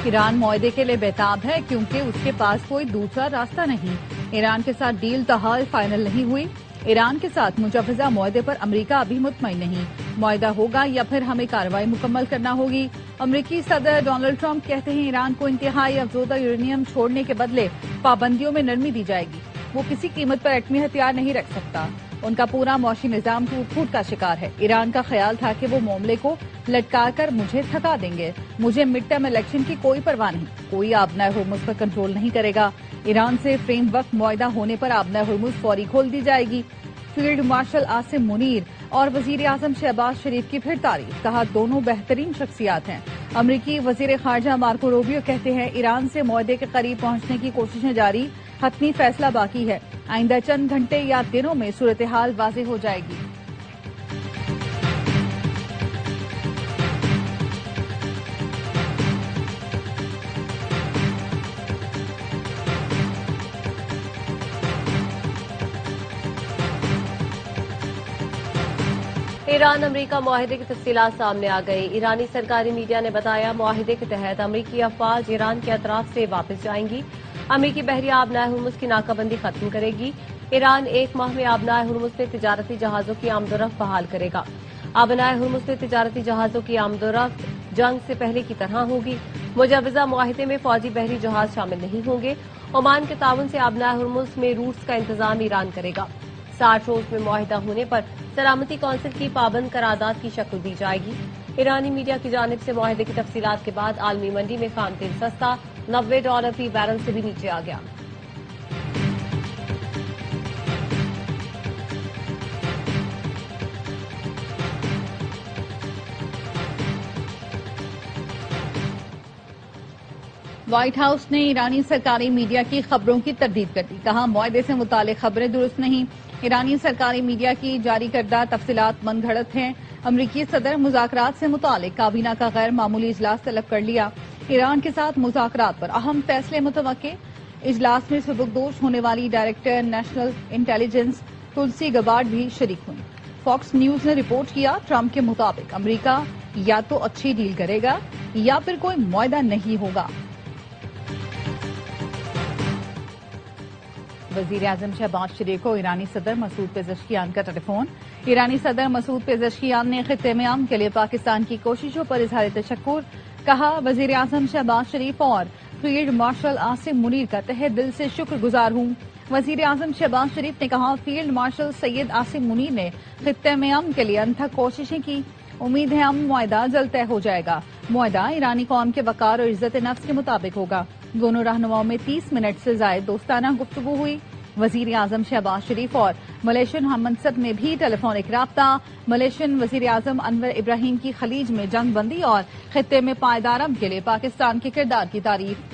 ایران معاہدے کے لیے بےتاب ہے کیونکہ اس کے پاس کوئی دوسرا راستہ نہیں۔ ایران کے ساتھ ڈیل تاحال فائنل نہیں ہوئی۔ ایران کے ساتھ مجوزہ معاہدے پر امریکہ ابھی مطمئن نہیں۔ معاہدہ ہوگا یا پھر ہمیں کارروائی مکمل کرنا ہوگی۔ امریکی صدر ڈونلڈ ٹرمپ کہتے ہیں ایران کو انتہائی افزودہ یورینیم چھوڑنے کے بدلے پابندیوں میں نرمی دی جائے گی۔ وہ کسی قیمت پر ایٹمی ہتھیار نہیں رکھ سکتا۔ ان کا پورا معاشی نظام ٹوٹ پھوٹ کا شکار ہے۔ ایران کا خیال تھا کہ وہ معاملے کو لٹکا کر مجھے تھکا دیں گے۔ مجھے مڈ ٹرم الیکشن کی کوئی پرواہ نہیں۔ کوئی آبنائے ہرمز پر کنٹرول نہیں کرے گا۔ ایران سے فریم ورک معاہدہ ہونے پر آبنائے ہرمز فوری کھول دی جائے گی۔ فیلڈ مارشل عاصم منیر اور وزیر اعظم شہباز شریف کی پھر تعریف، کہا دونوں بہترین شخصیات ہیں۔ امریکی وزیر خارجہ مارکو روبیو کہتے ہیں ایران سے معاہدے کے قریب پہنچنے کی کوششیں جاری، حتمی فیصلہ باقی ہے۔ آئندہ چند گھنٹے یا دنوں میں صورتحال واضح ہو جائے گی۔ ایران امریکہ معاہدے کی تفصیلات سامنے آ گئی۔ ایرانی سرکاری میڈیا نے بتایا معاہدے کے تحت امریکی افواج ایران کے اطراف سے واپس جائیں گی۔ امریکی بحریہ آبنائے ہرمز کی ناکہ بندی ختم کرے گی۔ ایران 1 ماہ میں آبنائے ہرمز میں تجارتی جہازوں کی آمد و رفت بحال کرے گا۔ آبنائے ہرمز میں تجارتی جہازوں کی آمد و رفت جنگ سے پہلے کی طرح ہوگی۔ مجوزہ معاہدے میں فوجی بحری جہاز شامل نہیں ہوں گے۔ عمان کے تعاون سے آبنائے ہرمز میں روٹس کا انتظام ایران کرے گا۔ 60 روز میں معاہدہ ہونے پر سلامتی کونسل کی پابند قرارداد کی شکل دی جائے گی۔ ایرانی میڈیا کی جانب سے معاہدے کی تفصیلات کے بعد عالمی منڈی میں خام تیل سستا $90 فی بیرل سے بھی نیچے آ گیا۔ وائٹ ہاؤس نے ایرانی سرکاری میڈیا کی خبروں کی تردید کر دی، کہا معاہدے سے متعلق خبریں درست نہیں۔ ایرانی سرکاری میڈیا کی جاری کردہ تفصیلات من گھڑت ہیں۔ امریکی صدر مذاکرات سے متعلق کابینہ کا غیر معمولی اجلاس طلب کر لیا۔ ایران کے ساتھ مذاکرات پر اہم فیصلے متوقع۔ اجلاس میں سبکدوش ہونے والی ڈائریکٹر نیشنل انٹیلیجنس تلسی گبارڈ بھی شریک ہوئی۔ فاکس نیوز نے رپورٹ کیا ٹرمپ کے مطابق امریکہ یا تو اچھی ڈیل کرے گا یا پھر کوئی معاہدہ نہیں ہوگا۔ وزیر اعظم شہباز شریف کو ایرانی صدر مسعود پزشکیان کا ٹیلی فون۔ ایرانی صدر مسعود پزشکیان نے خطے میں امن کے لیے پاکستان کی کوششوں پر اظہار تشکر، کہا وزیر اعظم شہباز شریف اور فیلڈ مارشل عاصم منیر کا تہہ دل سے شکر گزار ہوں۔ وزیر اعظم شہباز شریف نے کہا فیلڈ مارشل سید عاصم منیر نے خطے میں امن کے لیے انتھک کوششیں کی۔ امید ہے امن معاہدہ جلد طے ہو جائے گا۔ معاہدہ ایرانی قوم کے وقار اور عزت نفس کے مطابق ہوگا۔ دونوں رہنماؤں میں 30 منٹ سے زائد دوستانہ گفتگو ہوئی۔ وزیر اعظم شہباز شریف اور ملیشین ہم منصب نے بھی ٹیلی فونک رابطہ۔ ملیشین وزیر اعظم انور ابراہیم کی خلیج میں جنگ بندی اور خطے میں پائیدار امن کے لیے پاکستان کے کردار کی تعریف۔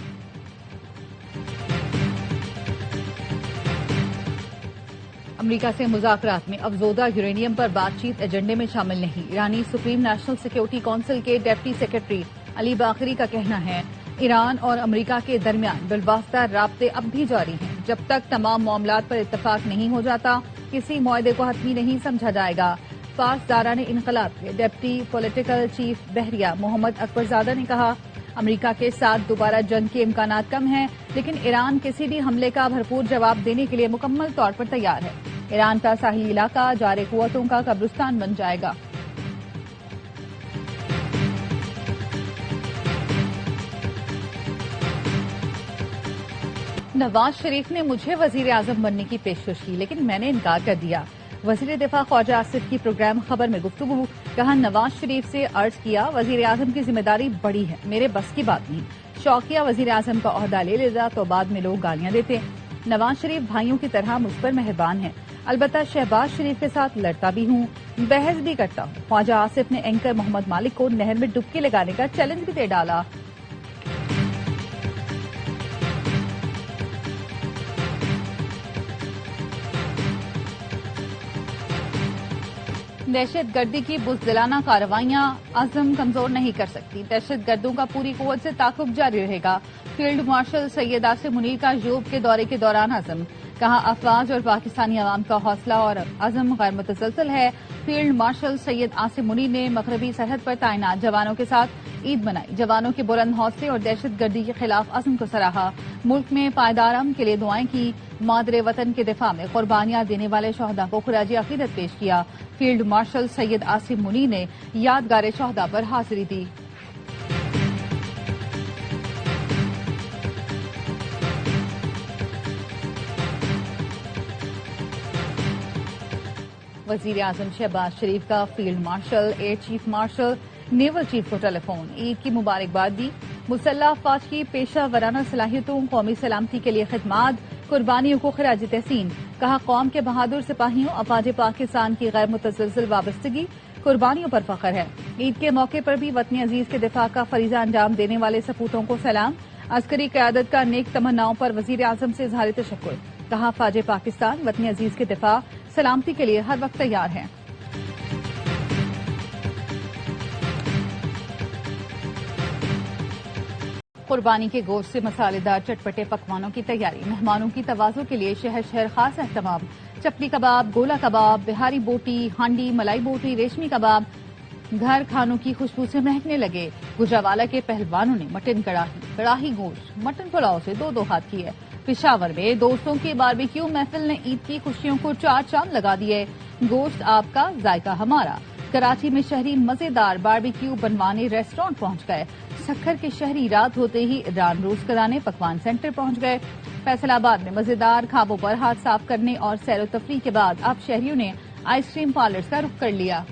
امریکہ سے مذاکرات میں افزودہ یورینیم پر بات چیت ایجنڈے میں شامل نہیں۔ ایرانی سپریم نیشنل سیکیورٹی کونسل کے ڈپٹی سیکرٹری علی باقری کا کہنا ہے ایران اور امریکہ کے درمیان بالواسطہ رابطے اب بھی جاری ہیں۔ جب تک تمام معاملات پر اتفاق نہیں ہو جاتا کسی معاہدے کو حتمی نہیں سمجھا جائے گا۔ فارس داران انقلاب کے ڈپٹی پولیٹیکل چیف بحریہ محمد اکبر زادہ نے کہا امریکہ کے ساتھ دوبارہ جنگ کے امکانات کم ہیں، لیکن ایران کسی بھی حملے کا بھرپور جواب دینے کے لیے مکمل طور پر تیار ہے۔ ایران کا ساحلی علاقہ جارے قوتوں کا قبرستان بن جائے گا۔ نواز شریف نے مجھے وزیر اعظم بننے کی پیشکش کی لیکن میں نے انکار کر دیا۔ وزیر دفاع خواجہ آصف کی پروگرام خبر میں گفتگو، کہا نواز شریف سے عرض کیا وزیر اعظم کی ذمہ داری بڑی ہے، میرے بس کی بات نہیں۔ شوقیہ وزیر اعظم کا عہدہ لے لیتا تو بعد میں لوگ گالیاں دیتے۔ نواز شریف بھائیوں کی طرح مجھ پر مہربان ہیں، البتہ شہباز شریف کے ساتھ لڑتا بھی ہوں، بحث بھی کرتا ہوں۔ خواجہ آصف نے اینکر محمد مالک کو نہر میں ڈبکی لگانے کا چیلنج بھی دے ڈالا۔ دہشت گردی کی بزدلانہ کارروائیاں عزم کمزور نہیں کر سکتی، دہشت گردوں کا پوری قوت سے تعاقب جاری رہے گا۔ فیلڈ مارشل سید عاصم منیر کا یوب کے دورے کے دوران عزم، کہا افواج اور پاکستانی عوام کا حوصلہ اور عزم غیر متزلزل ہے۔ فیلڈ مارشل سید آصم منی نے مغربی سرحد پر تعینات جوانوں کے ساتھ عید منائی. جوانوں کے بلند حوصلے اور دہشت گردی کے خلاف عزم کو سراہا. ملک میں پائیدار امن کے لیے دعائیں کی. مادر وطن کے دفاع میں قربانیاں دینے والے شہداء کو خراج عقیدت پیش کیا. فیلڈ مارشل سید آصم منی نے یادگار شہداء پر حاضری دی. وزیر اعظم شہباز شریف کا field marshal, air chief marshal, naval chief کو ٹیلی فون. عید کی مبارکباد دی. مسلح افواج کی پیشہ ورانہ صلاحیتوں، قومی سلامتی کے لیے خدمات، قربانیوں کو خراج تحسین. کہا قوم کے بہادر سپاہیوں افواج پاکستان کی غیر متزلزل وابستگی، قربانیوں پر فخر ہے. عید کے موقع پر بھی وطن عزیز کے دفاع کا فریضہ انجام دینے والے سپوتوں کو سلام. عسکری قیادت کا نیک تمناؤں پر وزیر اعظم سے اظہار تشکر. کہا افواج پاکستان وطن عزیز کے دفاع، سلامتی کے لیے ہر وقت تیار ہیں. قربانی کے گوشت سے مسالے دار چٹپٹے پکوانوں کی تیاری. مہمانوں کی تواضع کے لیے شہر شہر خاص اہتمام. چپلی کباب، گولا کباب، بہاری بوٹی، ہانڈی، ملائی بوٹی، ریشمی کباب گھر کھانوں کی خوشبو سے مہکنے لگے. گجرانوالہ کے پہلوانوں نے مٹن کڑاہی گوشت، مٹن پلاؤ سے دو ہاتھ کیے. پشاور میں دوستوں کی باربیکیو محفل نے عید کی خوشیوں کو چار چاند لگا دیے. گوشت آپ کا، ذائقہ ہمارا. کراچی میں شہری مزیدار باربیکیو بنوانے ریسٹورانٹ پہنچ گئے. سکھر کے شہری رات ہوتے ہی ایران روس کرانے پکوان سینٹر پہنچ گئے. فیصل آباد میں مزیدار کھابوں پر ہاتھ صاف کرنے اور سیر و تفریح کے بعد اب شہریوں نے آئس کریم پارلرز کا رخ کر لیا.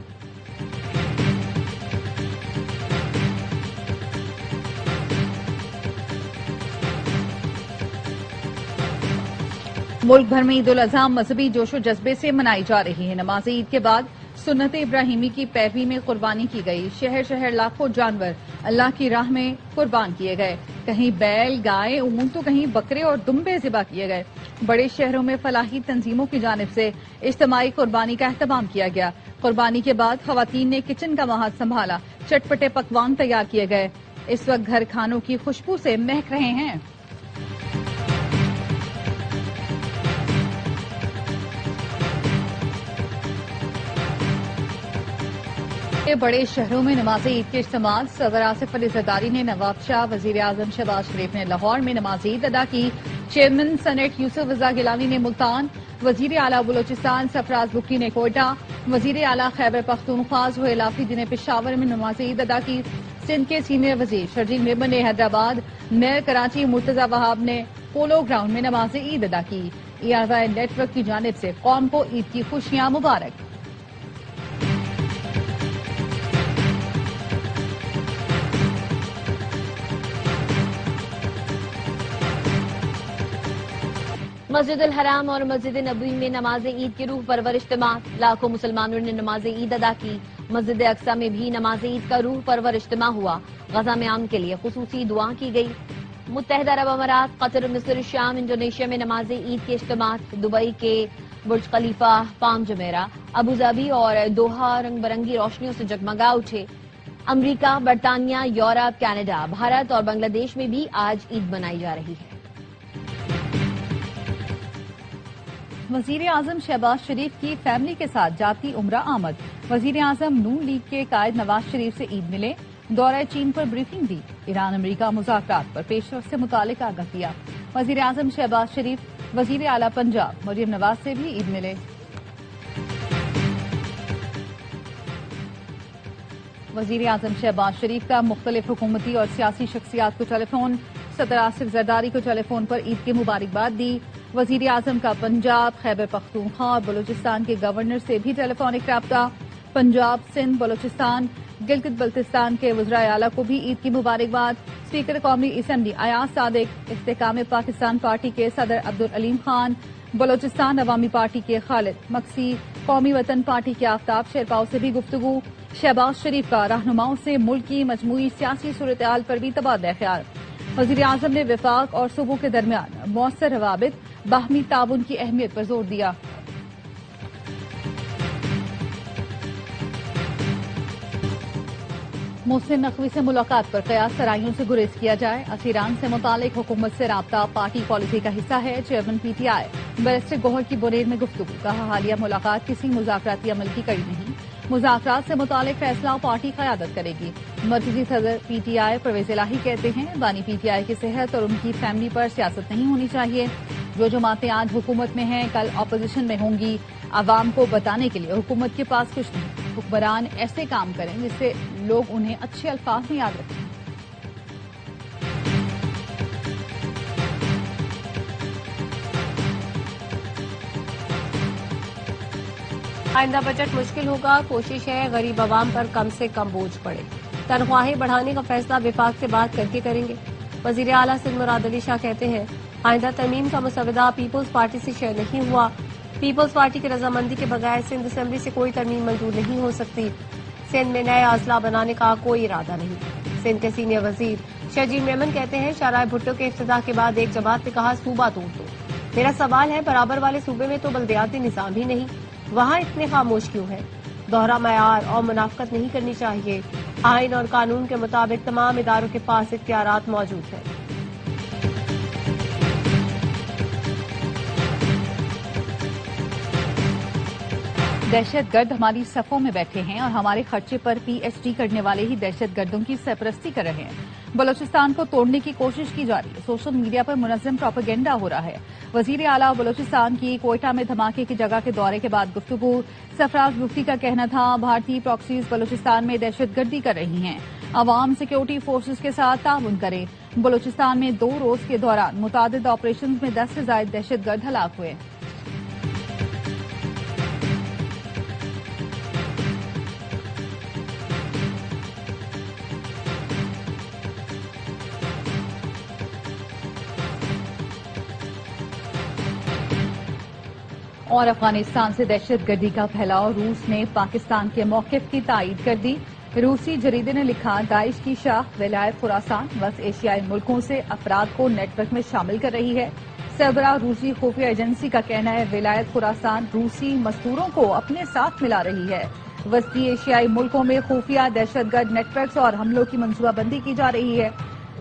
ملک بھر میں عید الاضحیٰ مذہبی جوش و جذبے سے منائی جا رہی ہے. نماز عید کے بعد سنت ابراہیمی کی پیروی میں قربانی کی گئی. شہر شہر لاکھوں جانور اللہ کی راہ میں قربان کیے گئے. کہیں بیل، گائے، اونٹ تو کہیں بکرے اور دمبے ذبح کیے گئے. بڑے شہروں میں فلاحی تنظیموں کی جانب سے اجتماعی قربانی کا اہتمام کیا گیا. قربانی کے بعد خواتین نے کچن کا محاذ سنبھالا. چٹپٹے پکوان تیار کیے گئے. اس وقت گھر کھانوں کی خوشبو سے مہک رہے ہیں. بڑے شہروں میں نماز عید کے اجتماع. صدر آصف علی زرداری نے نواب شاہ، وزیر اعظم شہباز شریف نے لاہور میں نماز عید ادا کی. چیئرمین سینیٹ یوسف رضا گیلانی نے ملتان، وزیر اعلیٰ بلوچستان سرفراز بکی نے کوئٹہ، وزیر اعلیٰ خیبر پختونخوا ظہیر لافریدی نے پشاور میں نماز عید ادا کی. سندھ کے سینئر وزیر شرجیل میمن نے حیدرآباد، میئر کراچی مرتضی وہاب نے پولو گراؤنڈ میں نماز عید ادا کی. ERY نیٹ ورک کی جانب سے قوم کو عید کی خوشیاں مبارک. مسجد الحرام اور مسجد نبوی میں نماز عید کی روح پرور اجتماع. لاکھوں مسلمانوں نے نماز عید ادا کی. مسجد اقصی میں بھی نماز عید کا روح پرور اجتماع ہوا. غزہ میں امن کے لیے خصوصی دعا کی گئی. متحدہ عرب امارات، قطر، مصر، شام، انڈونیشیا میں نماز عید کے اجتماع. دبئی کے برج خلیفہ، پام جمیرہ، ابوظہبی اور دوحہ رنگ برنگی روشنیوں سے جگمگا اٹھے. امریکہ، برطانیہ، یورپ، کینیڈا، بھارت اور بنگلہ دیش میں بھی آج عید منائی جا رہی ہے. وزیر اعظم شہباز شریف کی فیملی کے ساتھ جاتی عمرہ آمد. وزیر اعظم نون لیگ کے قائد نواز شریف سے عید ملے. دورہ چین پر بریفنگ دی. ایران امریکہ مذاکرات پر پیش رفت سے متعلق آگاہ کیا. وزیر اعظم شہباز شریف وزیر اعلیٰ پنجاب مریم نواز سے بھی عید ملے. وزیر اعظم شہباز شریف کا مختلف حکومتی اور سیاسی شخصیات کو ٹیلی فون. صدر آصف زرداری کو ٹیلی فون پر عید کی مبارکباد دی. وزیر اعظم کا پنجاب، خیبر پختونخوا اور بلوچستان کے گورنر سے بھی ٹیلی فونک رابطہ. پنجاب، سندھ، بلوچستان، گلگت بلتستان کے وزراء اعلیٰ کو بھی عید کی مبارکباد. اسپیکر قومی اسمبلی ایاز صادق، استحکام پاکستان پارٹی کے صدر عبدالعلیم خان، بلوچستان عوامی پارٹی کے خالد مکسی، قومی وطن پارٹی کے آفتاب شیرپاؤ سے بھی گفتگو. شہباز شریف کا رہنماؤں سے ملکی مجموعی سیاسی صورتحال پر بھی تبادلہ خیال. وزیر اعظم نے وفاق اور صوبوں کے درمیان مؤثر روابط، باہمی تعاون کی اہمیت پر زور دیا. محسن نقوی سے ملاقات پر قیاس سرائیوں سے گریز کیا جائے. اسیران سے متعلق حکومت سے رابطہ پارٹی پالیسی کا حصہ ہے. چیئرمین PTI بیرسٹر گوہر کی بنیر میں گفتگو. کہا حالیہ ملاقات کسی مذاکراتی عمل کی کڑی نہیں. مذاکرات سے متعلق فیصلہ پارٹی قیادت کرے گی۔ مرکزی صدر پی ٹی آئی پرویز الہی کہتے ہیں بانی پی ٹی آئی کی صحت اور ان کی فیملی پر سیاست نہیں ہونی چاہیے۔ جو جماعتیں آج حکومت میں ہیں کل اپوزیشن میں ہوں گی۔ عوام کو بتانے کے لیے حکومت کے پاس کچھ نہیں۔ حکمران ایسے کام کریں جس سے لوگ انہیں اچھے الفاظ میں یاد رکھیں۔ آئندہ بجٹ مشکل ہوگا، کوشش ہے غریب عوام پر کم سے کم بوجھ پڑے۔ تنخواہیں بڑھانے کا فیصلہ وفاق سے بات کر کے کریں گے۔ وزیر اعلیٰ سندھ مراد علی شاہ کہتے ہیں آئندہ ترمیم کا مسودہ پیپلز پارٹی سے شیئر نہیں ہوا۔ پیپلز پارٹی کی رضامندی کے بغیر سندھ اسمبلی سے کوئی ترمیم منظور نہیں ہو سکتی۔ سندھ میں نئے اضلاع بنانے کا کوئی ارادہ نہیں۔ سندھ کے سینئر وزیر شجیع میمن کہتے ہیں شاہراہ بھٹو کے افتتاح کے بعد ایک جماعت نے کہا صوبہ توڑ دو۔ میرا سوال ہے برابر والے صوبے میں تو بلدیاتی نظام ہی نہیں، وہاں اتنے خاموش کیوں ہے؟ دوہرا معیار اور منافقت نہیں کرنی چاہیے۔ آئین اور قانون کے مطابق تمام اداروں کے پاس اختیارات موجود ہیں۔ دہشت گرد ہماری صفوں میں بیٹھے ہیں اور ہمارے خرچے پر پی ایچ ڈی کرنے والے ہی دہشت گردوں کی سرپرستی کر رہے ہیں۔ بلوچستان کو توڑنے کی کوشش کی جا رہی ہے۔ سوشل میڈیا پر منظم پروپیگنڈا ہو رہا ہے۔ وزیر اعلیٰ بلوچستان کی کوئٹہ میں دھماکے کی جگہ کے دورے کے بعد گفتگو۔ سرفراز مفتی کا کہنا تھا بھارتی پراکسیز بلوچستان میں دہشت گردی کر رہی ہیں، عوام سیکورٹی فورسز کے ساتھ تعاون کریں۔ بلوچستان میں 2 روز کے دوران متعدد آپریشنز میں 10 سے زائد دہشت گرد ہلاک ہوئے۔ اور افغانستان سے دہشت گردی کا پھیلاؤ، روس نے پاکستان کے موقف کی تائید کر دی۔ روسی جریدے نے لکھا داعش کی شاخ ولایت خراسان وسط ایشیائی ملکوں سے افراد کو نیٹ ورک میں شامل کر رہی ہے۔ سربراہ روسی خفیہ ایجنسی کا کہنا ہے ولایت خراسان روسی مزدوروں کو اپنے ساتھ ملا رہی ہے۔ وسطی ایشیائی ملکوں میں خفیہ دہشت گرد نیٹ ورکس اور حملوں کی منصوبہ بندی کی جا رہی ہے۔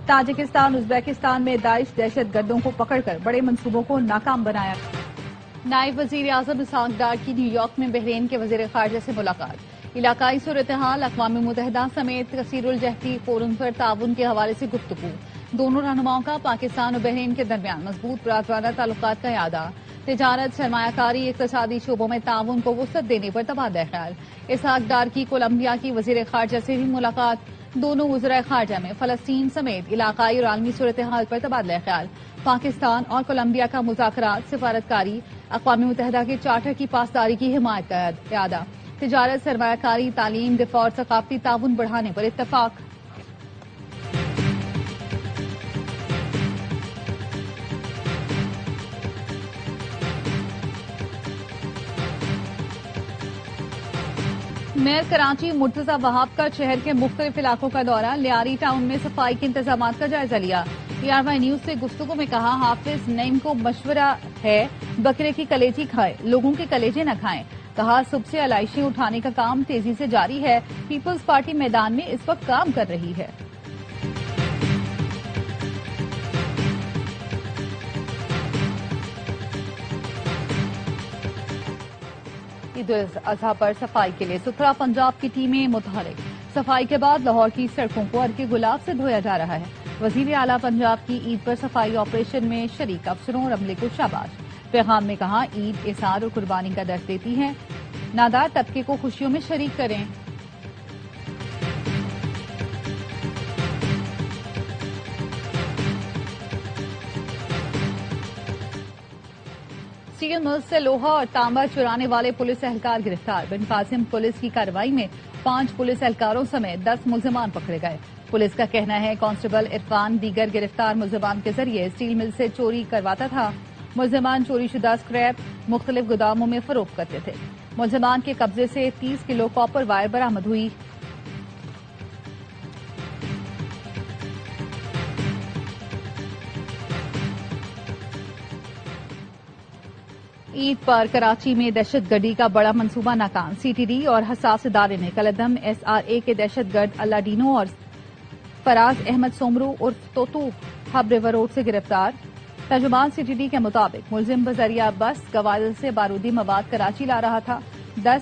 تاجکستان ازبیکستان میں داعش دہشت گردوں کو پکڑ کر بڑے منصوبوں کو ناکام بنایا۔ نائب وزیر اعظم اسحاق ڈار کی نیو یارک میں بحرین کے وزیر خارجہ سے ملاقات۔ علاقائی صورتحال، اقوام متحدہ سمیت کثیر الجہتی فورم پر تعاون کے حوالے سے گفتگو۔ دونوں رہنماؤں کا پاکستان اور بحرین کے درمیان مضبوط برادرانہ تعلقات کا اعادہ۔ تجارت، سرمایہ کاری، اقتصادی شعبوں میں تعاون کو وسعت دینے پر تبادلہ خیال۔ اسحاق ڈار کی کولمبیا کی وزیر خارجہ سے بھی ملاقات۔ دونوں وزرائے خارجہ میں فلسطین سمیت علاقائی اور عالمی صورتحال پر تبادلہ خیال۔ پاکستان اور کولمبیا کا مذاکرات، سفارتکاری، اقوام متحدہ کے چارٹر کی پاسداری کی حمایت کا اعادہ۔ تجارت، سرمایہ کاری، تعلیم، دفاع اور ثقافتی تعاون بڑھانے پر اتفاق۔ میئر کراچی مرتضی وہاب کا شہر کے مختلف علاقوں کا دورہ، لیاری ٹاؤن میں صفائی کے انتظامات کا جائزہ لیا۔ PRY نیوز سے گفتگو میں کہا حافظ نعیم کو مشورہ ہے بکرے کی کلیجی کھائے، لوگوں کے کلیجے نہ کھائیں۔ کہا صبح سے علائشیں اٹھانے کا کام تیزی سے جاری ہے، پیپلز پارٹی میدان میں اس وقت کام کر رہی ہے۔ عید الاضحیٰ پر صفائی کے لیے ستھرا پنجاب کی ٹیمیں متحرک۔ صفائی کے بعد لاہور کی سڑکوں کو ارکے گلاب سے دھویا جا رہا ہے۔ وزیر اعلیٰ پنجاب کی عید پر صفائی آپریشن میں شریک افسروں اور عملے کو شاباش۔ پیغام میں کہا عید احسان اور قربانی کا درس دیتی ہے، نادار طبقے کو خوشیوں میں شریک کریں۔ اسٹیل مل سے لوہا اور تانبا چرانے والے پولیس اہلکار گرفتار۔ بن قاسم پولیس کی کارروائی میں 5 پولیس اہلکاروں سمیت 10 ملزمان پکڑے گئے۔ پولیس کا کہنا ہے کانسٹیبل عرفان دیگر گرفتار ملزمان کے ذریعے اسٹیل مل سے چوری کرواتا تھا۔ ملزمان چوری شدہ اسکریپ مختلف گوداموں میں فروخت کرتے تھے۔ ملزمان کے قبضے سے 30 کلو کاپر وائر برآمد ہوئی۔ عید پر کراچی میں دہشت گردی کا بڑا منصوبہ ناکام۔ CTD اور حساس ادارے نے کالعدم SRA کے دہشت گرد اللہ ڈینو اور فراز احمد سومرو عرف توتو ہب ریور روڈ سے گرفتار۔ ترجمان CTD کے مطابق ملزم بذریعہ بس گوادر سے بارودی مواد کراچی لا رہا تھا۔ 10